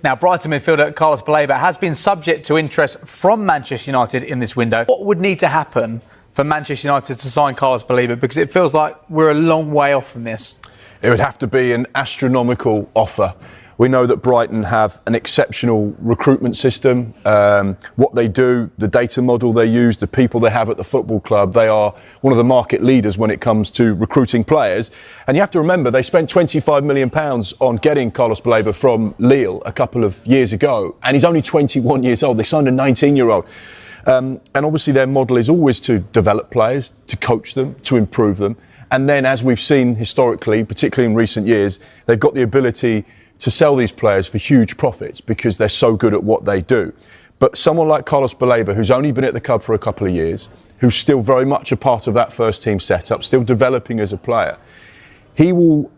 Now, Brighton midfielder Carlos Baleba has been subject to interest from Manchester United in this window. What would need to happen for Manchester United to sign Carlos Baleba? Because it feels like we're a long way off from this. It would have to be an astronomical offer. We know that Brighton have an exceptional recruitment system. What they do, the data model they use, the people they have at the football club, they are one of the market leaders when it comes to recruiting players. And you have to remember, they spent £25 million on getting Carlos Baleba from Lille a couple of years ago. And he's only 21 years old. They signed a 19-year-old. And obviously their model is always to develop players, to coach them, to improve them. And then, as we've seen historically, particularly in recent years, they've got the ability to sell these players for huge profits because they're so good at what they do. But someone like Carlos Baleba, who's only been at the club for a couple of years, who's still very much a part of that first team setup, still developing as a player, he will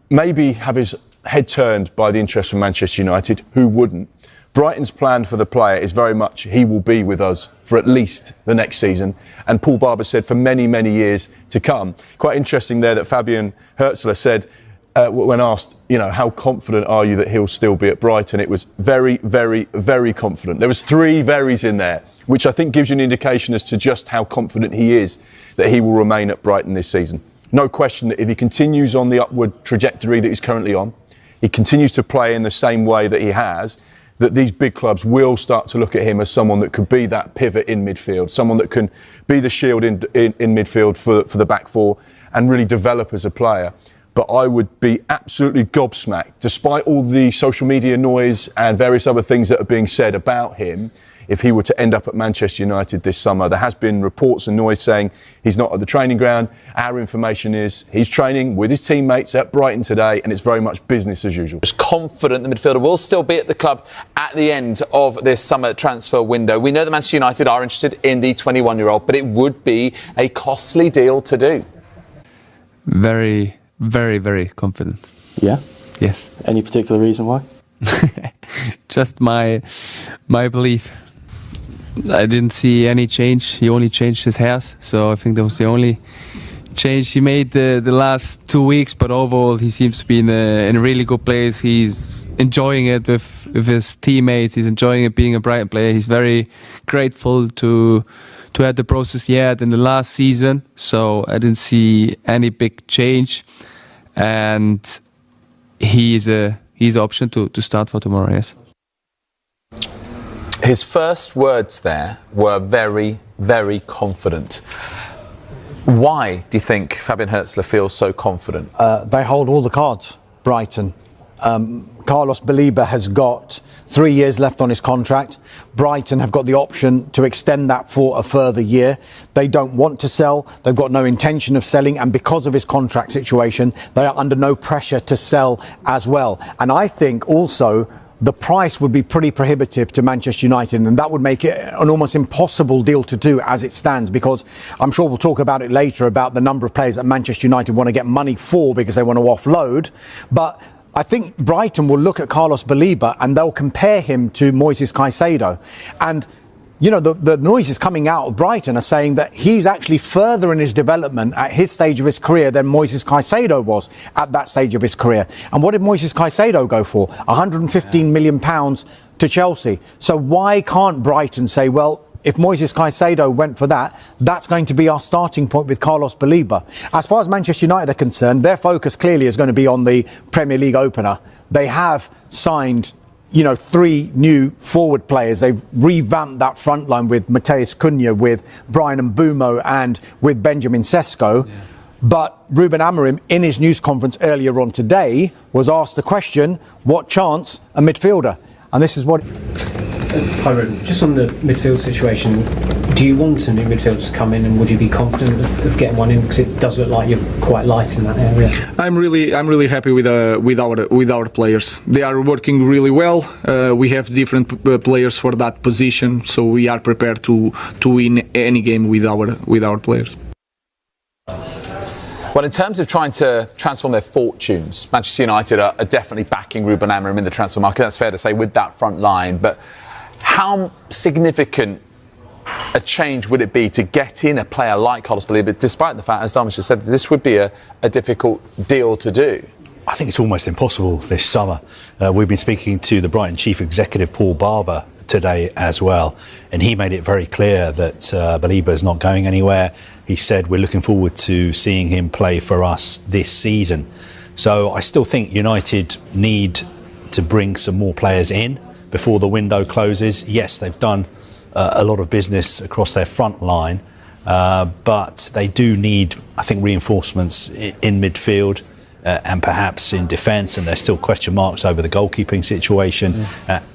maybe have his head turned by the interest from Manchester United. Who wouldn't? Brighton's plan for the player is very much he will be with us for at least the next season, and Paul Barber said for many, many years to come. Quite interesting there that Fabian Hertzler said, when asked, how confident are you that he'll still be at Brighton? It was very, very, very confident. There was 3 verys in there, which I think gives you an indication as to just how confident he is that he will remain at Brighton this season. No question that if he continues on the upward trajectory that he's currently on, he continues to play in the same way that he has, that these big clubs will start to look at him as someone that could be that pivot in midfield, someone that can be the shield in midfield for the back four and really develop as a player. But I would be absolutely gobsmacked, despite all the social media noise and various other things that are being said about him, if he were to end up at Manchester United this summer. There has been reports and noise saying he's not at the training ground. Our information is he's training with his teammates at Brighton today, and it's very much business as usual. Just confident the midfielder will still be at the club at the end of this summer transfer window. We know that Manchester United are interested in the 21-year-old, but it would be a costly deal to do. Very, very, very confident. Yeah? Yes. Any particular reason why? Just my belief. I didn't see any change. He only changed his hairs, so I think that was the only change he made the last 2 weeks. But overall, he seems to be in a really good place. He's enjoying it with his teammates. He's enjoying it being a Brighton player. He's very grateful to have the process he had in the last season. So I didn't see any big change, and he's an option to start for tomorrow. Yes. His first words there were very, very confident. Why do you think Fabian Hertzler feels so confident? They hold all the cards, Brighton. Carlos Baleba has got 3 years left on his contract. Brighton have got the option to extend that for a further year. They don't want to sell. They've got no intention of selling. And because of his contract situation, they are under no pressure to sell as well. And I think also the price would be pretty prohibitive to Manchester United, and that would make it an almost impossible deal to do as it stands, because I'm sure we'll talk about it later about the number of players that Manchester United want to get money for because they want to offload. But I think Brighton will look at Carlos Baleba and they'll compare him to Moises Caicedo. And the noises coming out of Brighton are saying that he's actually further in his development at his stage of his career than Moises Caicedo was at that stage of his career. And what did Moises Caicedo go for? £115 million to Chelsea. So why can't Brighton say, well, if Moises Caicedo went for that, that's going to be our starting point with Carlos Baleba. As far as Manchester United are concerned, their focus clearly is going to be on the Premier League opener. They have signed 3 new forward players. They've revamped that front line with Mateus Cunha, with Brian Mbeumo and with Benjamin Sesko. Yeah. But Ruben Amorim, in his news conference earlier on today, was asked the question, what chance a midfielder? And this is what... Hi Ruben, just on the midfield situation, do you want a new midfielder to come in, and would you be confident of getting one in? Because it does look like you're quite light in that area. I'm really happy with our players. They are working really well. We have different players for that position, so we are prepared to win any game with our players. Well, in terms of trying to transform their fortunes, Manchester United are definitely backing Ruben Amorim in the transfer market. That's fair to say with that front line. But how significant a change would it be to get in a player like Carlos Baleba, despite the fact, as Dharmesh just said, this would be a difficult deal to do? I think it's almost impossible this summer. We've been speaking to the Brighton chief executive, Paul Barber, today as well, and he made it very clear that Baleba is not going anywhere. He said we're looking forward to seeing him play for us this season. So I still think United need to bring some more players in before the window closes. Yes, they've done a lot of business across their front line, but they do need, I think, reinforcements in midfield and perhaps in defence, and there's still question marks over the goalkeeping situation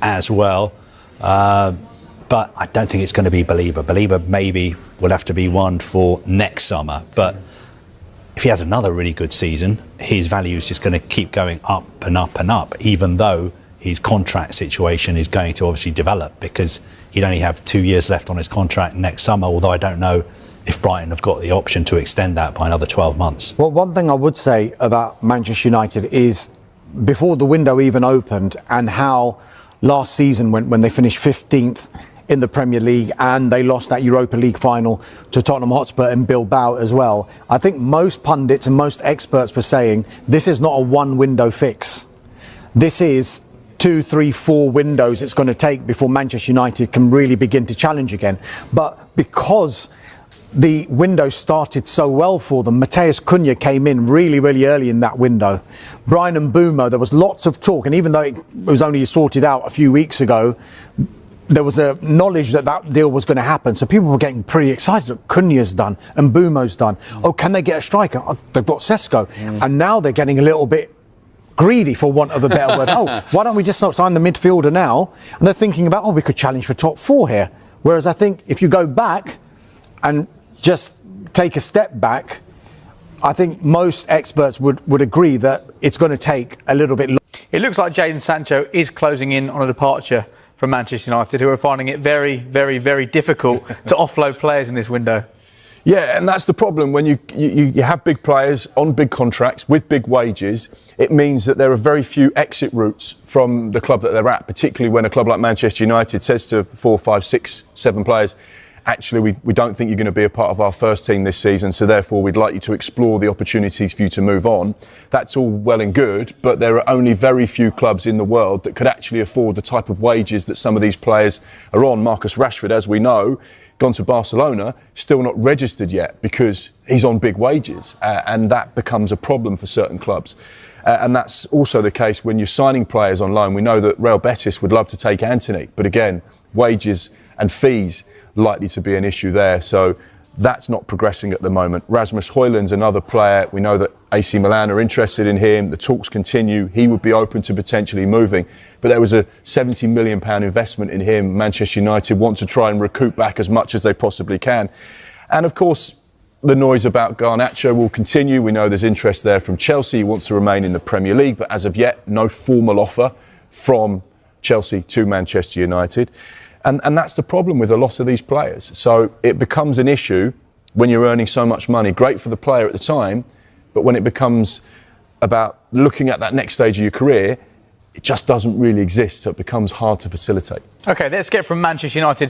as well. But I don't think it's going to be Baleba. Baleba maybe will have to be one for next summer, but if he has another really good season, his value is just going to keep going up and up and up, even though his contract situation is going to obviously develop, because he'd only have 2 years left on his contract next summer, although I don't know if Brighton have got the option to extend that by another 12 months. Well, one thing I would say about Manchester United is, before the window even opened, and how last season when they finished 15th in the Premier League and they lost that Europa League final to Tottenham Hotspur and Bilbao as well, I think most pundits and most experts were saying this is not a one window fix. This is 2, 3, 4 windows it's going to take before Manchester United can really begin to challenge again. But because the window started so well for them, Matheus Cunha came in really, really early in that window. Bryan Mbeumo, there was lots of talk, and even though it was only sorted out a few weeks ago, there was a knowledge that that deal was going to happen. So people were getting pretty excited. Look, Cunha's done, Mbeumo's done. Oh, can they get a striker? Oh, they've got Sesko. And now they're getting a little bit greedy, for want of a better word. Oh, why don't we just sign the midfielder now? And they're thinking about, oh, we could challenge for top 4 here. Whereas I think if you go back and just take a step back, I think most experts would agree that it's going to take a little bit longer. It looks like Jadon Sancho is closing in on a departure from Manchester United, who are finding it very, very, very difficult to offload players in this window. Yeah, and that's the problem. When you have big players on big contracts with big wages, it means that there are very few exit routes from the club that they're at, particularly when a club like Manchester United says to 4, 5, 6, 7 players, actually, we don't think you're going to be a part of our first team this season, so therefore we'd like you to explore the opportunities for you to move on. That's all well and good, but there are only very few clubs in the world that could actually afford the type of wages that some of these players are on. Marcus Rashford, as we know, gone to Barcelona, still not registered yet because he's on big wages, and that becomes a problem for certain clubs. And that's also the case when you're signing players on loan. We know that Real Betis would love to take Antony, but again, wages and fees likely to be an issue there. So that's not progressing at the moment. Rasmus Højlund's another player. We know that AC Milan are interested in him. The talks continue. He would be open to potentially moving. But there was a £70 million investment in him. Manchester United want to try and recoup back as much as they possibly can. And of course, the noise about Garnacho will continue. We know there's interest there from Chelsea. He wants to remain in the Premier League, but as of yet, no formal offer from Chelsea to Manchester United. And that's the problem with a lot of these players. So it becomes an issue when you're earning so much money. Great for the player at the time, but when it becomes about looking at that next stage of your career, it just doesn't really exist. So it becomes hard to facilitate. OK, let's get from Manchester United